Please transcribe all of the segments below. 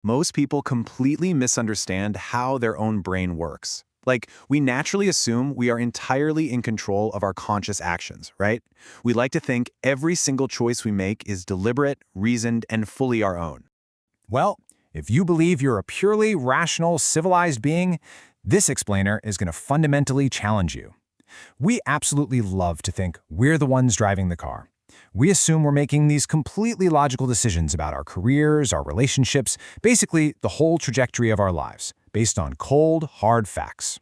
Most people completely misunderstand how their own brain works. Like, we naturally assume we are entirely in control of our conscious actions, right? We like to think every single choice we make is deliberate, reasoned, and fully our own. Well, if you believe you're a purely rational, civilized being, this explainer is going to fundamentally challenge you. We absolutely love to think we're the ones driving the car. We assume we're making these completely logical decisions about our careers, our relationships, basically the whole trajectory of our lives, based on cold, hard facts.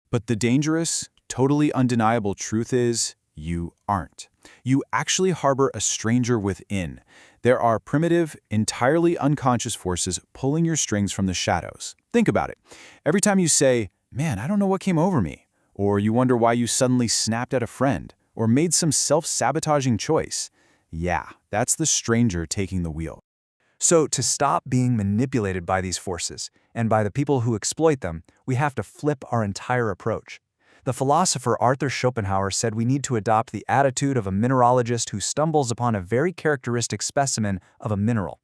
But the dangerous, totally undeniable truth is, you aren't. You actually harbor a stranger within. There are primitive, entirely unconscious forces pulling your strings from the shadows. Think about it. Every time you say, "Man, I don't know what came over me," or you wonder why you suddenly snapped at a friend, or made some self-sabotaging choice, yeah, that's the stranger taking the wheel. So to stop being manipulated by these forces, and by the people who exploit them, we have to flip our entire approach. The philosopher Arthur Schopenhauer said we need to adopt the attitude of a mineralogist who stumbles upon a very characteristic specimen of a mineral.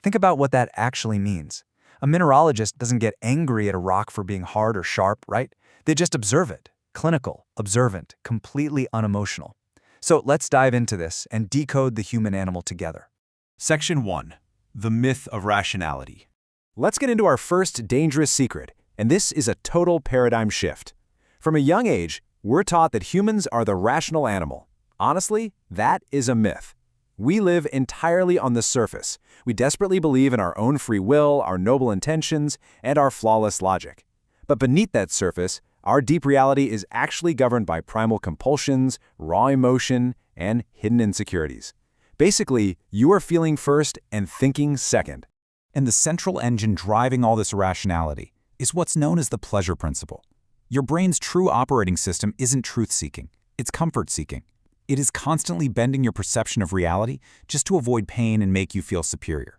Think about what that actually means. A mineralogist doesn't get angry at a rock for being hard or sharp, right? They just observe it. Clinical, observant, completely unemotional. So let's dive into this and decode the human animal together. Section 1. The myth of rationality. Let's get into our first dangerous secret, and this is a total paradigm shift. From a young age, we're taught that humans are the rational animal. Honestly, that is a myth. We live entirely on the surface. We desperately believe in our own free will, our noble intentions, and our flawless logic. But beneath that surface, our deep reality is actually governed by primal compulsions, raw emotion, and hidden insecurities. Basically, you are feeling first and thinking second. And the central engine driving all this irrationality is what's known as the pleasure principle. Your brain's true operating system isn't truth-seeking, it's comfort-seeking. It is constantly bending your perception of reality just to avoid pain and make you feel superior.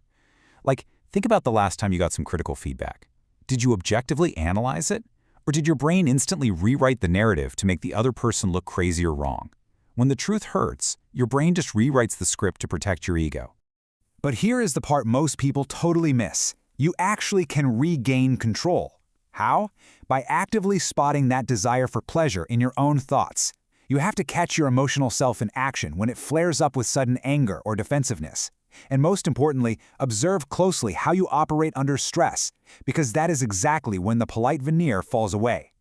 Like, think about the last time you got some critical feedback. Did you objectively analyze it? Or did your brain instantly rewrite the narrative to make the other person look crazy or wrong? When the truth hurts, your brain just rewrites the script to protect your ego. But here is the part most people totally miss. You actually can regain control. How? By actively spotting that desire for pleasure in your own thoughts. You have to catch your emotional self in action when it flares up with sudden anger or defensiveness. And most importantly, observe closely how you operate under stress, because that is exactly when the polite veneer falls away.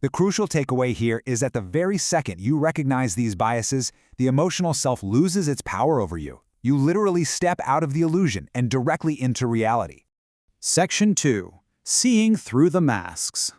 The crucial takeaway here is that the very second you recognize these biases, the emotional self loses its power over you. You literally step out of the illusion and directly into reality. Section 2. Seeing through the masks.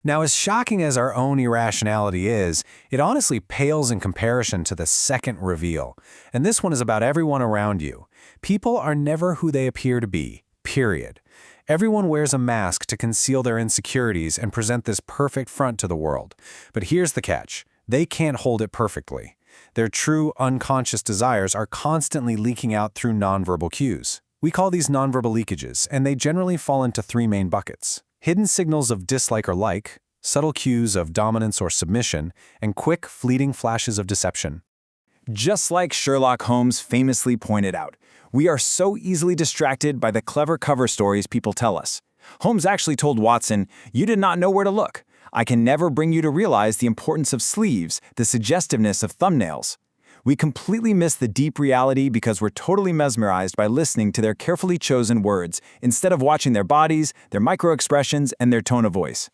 Now, as shocking as our own irrationality is, it honestly pales in comparison to the second reveal. And this one is about everyone around you. People are never who they appear to be, period. Everyone wears a mask to conceal their insecurities and present this perfect front to the world. But here's the catch. They can't hold it perfectly. Their true, unconscious desires are constantly leaking out through nonverbal cues. We call these nonverbal leakages, and they generally fall into three main buckets: hidden signals of dislike or like, subtle cues of dominance or submission, and quick, fleeting flashes of deception. Just like Sherlock Holmes famously pointed out, we are so easily distracted by the clever cover stories people tell us. Holmes actually told Watson, "You did not know where to look. I can never bring you to realize the importance of sleeves, the suggestiveness of thumbnails." We completely miss the deep reality because we're totally mesmerized by listening to their carefully chosen words, instead of watching their bodies, their micro-expressions, and their tone of voice.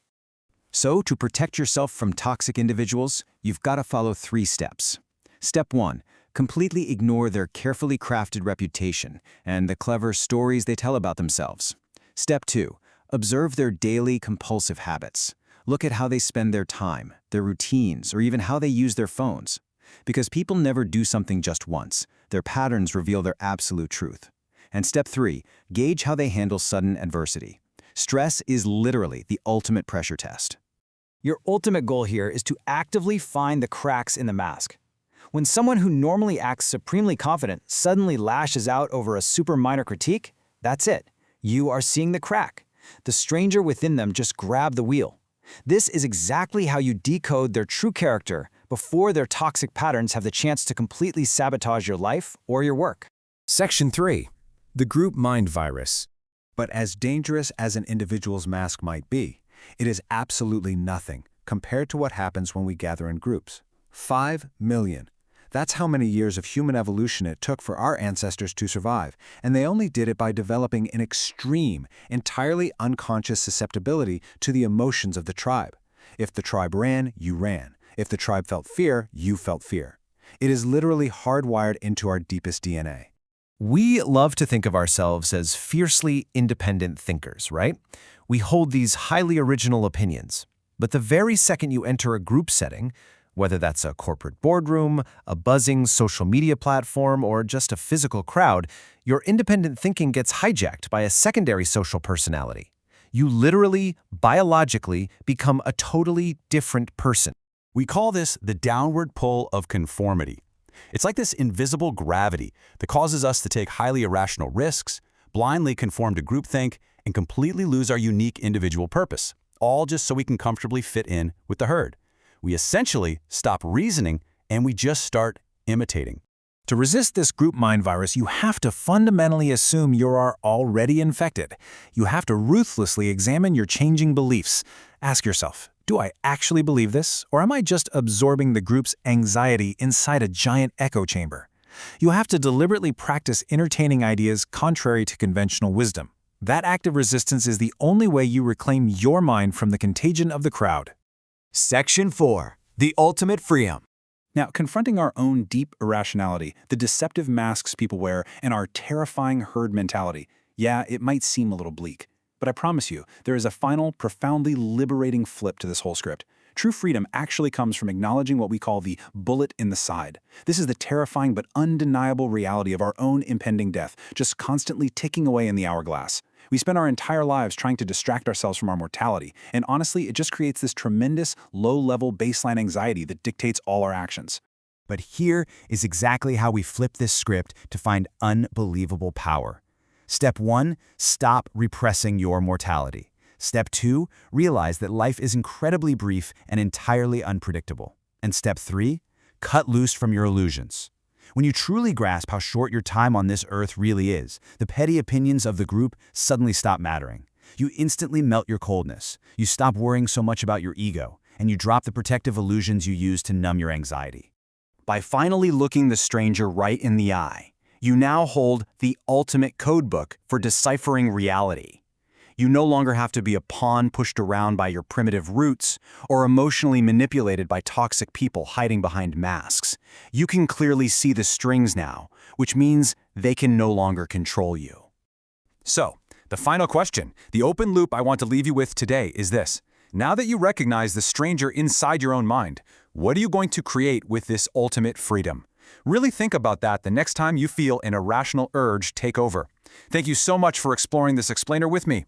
So, to protect yourself from toxic individuals, you've got to follow 3 steps. Step 1. Completely ignore their carefully crafted reputation and the clever stories they tell about themselves. Step 2. Observe their daily compulsive habits. Look at how they spend their time, their routines, or even how they use their phones. Because people never do something just once. Their patterns reveal their absolute truth. And step 3, gauge how they handle sudden adversity. Stress is literally the ultimate pressure test. Your ultimate goal here is to actively find the cracks in the mask. When someone who normally acts supremely confident suddenly lashes out over a super minor critique, that's it. You are seeing the crack. The stranger within them just grabbed the wheel. This is exactly how you decode their true character before their toxic patterns have the chance to completely sabotage your life or your work. Section 3. The group mind virus. But as dangerous as an individual's mask might be, it is absolutely nothing compared to what happens when we gather in groups. 5 million. That's how many years of human evolution it took for our ancestors to survive, and they only did it by developing an extreme, entirely unconscious susceptibility to the emotions of the tribe. If the tribe ran, you ran. If the tribe felt fear, you felt fear. It is literally hardwired into our deepest DNA. We love to think of ourselves as fiercely independent thinkers, right? We hold these highly original opinions. But the very second you enter a group setting, whether that's a corporate boardroom, a buzzing social media platform, or just a physical crowd, your independent thinking gets hijacked by a secondary social personality. You literally, biologically, become a totally different person. We call this the downward pull of conformity. It's like this invisible gravity that causes us to take highly irrational risks, blindly conform to groupthink, and completely lose our unique individual purpose, all just so we can comfortably fit in with the herd. We essentially stop reasoning and we just start imitating. To resist this group mind virus, you have to fundamentally assume you are already infected. You have to ruthlessly examine your changing beliefs. Ask yourself, do I actually believe this, or am I just absorbing the group's anxiety inside a giant echo chamber? You have to deliberately practice entertaining ideas contrary to conventional wisdom. That active resistance is the only way you reclaim your mind from the contagion of the crowd. Section 4. The ultimate freedom. Now, confronting our own deep irrationality, the deceptive masks people wear, and our terrifying herd mentality, yeah, it might seem a little bleak. But I promise you, there is a final, profoundly liberating flip to this whole script. True freedom actually comes from acknowledging what we call the bullet in the side. This is the terrifying but undeniable reality of our own impending death, just constantly ticking away in the hourglass. We spend our entire lives trying to distract ourselves from our mortality, and honestly, it just creates this tremendous, low-level baseline anxiety that dictates all our actions. But here is exactly how we flip this script to find unbelievable power. Step 1, stop repressing your mortality. Step 2, realize that life is incredibly brief and entirely unpredictable. And step 3, cut loose from your illusions. When you truly grasp how short your time on this earth really is, the petty opinions of the group suddenly stop mattering. You instantly melt your coldness. You stop worrying so much about your ego, and you drop the protective illusions you use to numb your anxiety. By finally looking the stranger right in the eye, you now hold the ultimate codebook for deciphering reality. You no longer have to be a pawn pushed around by your primitive roots or emotionally manipulated by toxic people hiding behind masks. You can clearly see the strings now, which means they can no longer control you. So, the final question, the open loop I want to leave you with today is this. Now that you recognize the stranger inside your own mind, what are you going to create with this ultimate freedom? Really think about that the next time you feel an irrational urge take over. Thank you so much for exploring this explainer with me.